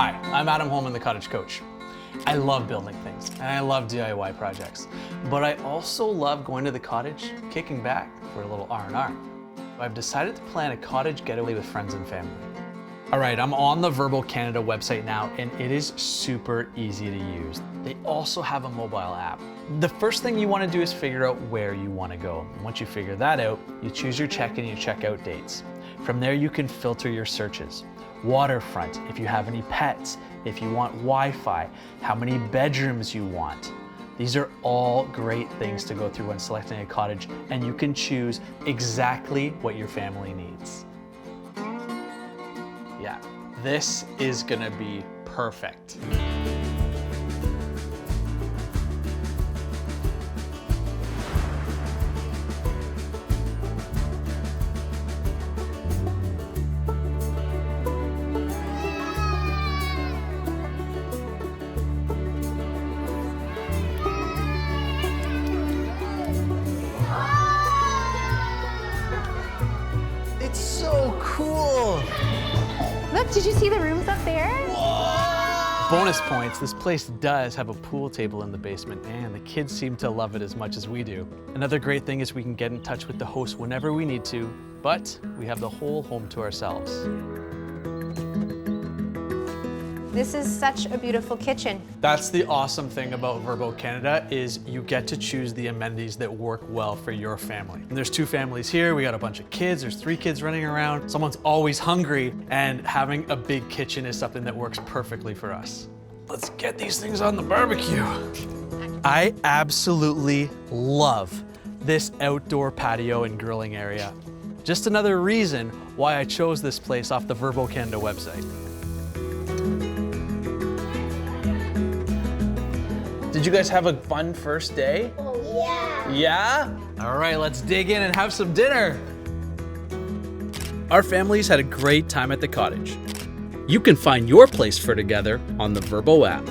Hi, I'm Adam Holman, the Cottage Coach. I love building things and I love DIY projects, but I also love going to the cottage, kicking back for a little R&R. I've decided to plan a cottage getaway with friends and family. All right, I'm on the VRBO Canada website now and it is super easy to use. They also have a mobile app. The first thing you want to do is figure out where you want to go. And once you figure that out, you choose your check-in and your check-out dates. From there, you can filter your searches. Waterfront, if you have any pets, if you want Wi-Fi, how many bedrooms you want. These are all great things to go through when selecting a cottage, and you can choose exactly what your family needs. Yeah, this is gonna be perfect. It's so cool. Look, did you see the rooms up there? Bonus points, this place does have a pool table in the basement and the kids seem to love it as much as we do. Another great thing is we can get in touch with the host whenever we need to, but we have the whole home to ourselves. This is such a beautiful kitchen. That's the awesome thing about VRBO Canada is you get to choose the amenities that work well for your family. And there's two families here. We got a bunch of kids. There's 3 kids running around. Someone's always hungry, and having a big kitchen is something that works perfectly for us. Let's get these things on the barbecue. I absolutely love this outdoor patio and grilling area. Just another reason why I chose this place off the VRBO Canada website. Did you guys have a fun first day? Oh, yeah. Yeah? All right, let's dig in and have some dinner. Our families had a great time at the cottage. You can find your place for together on the VRBO app.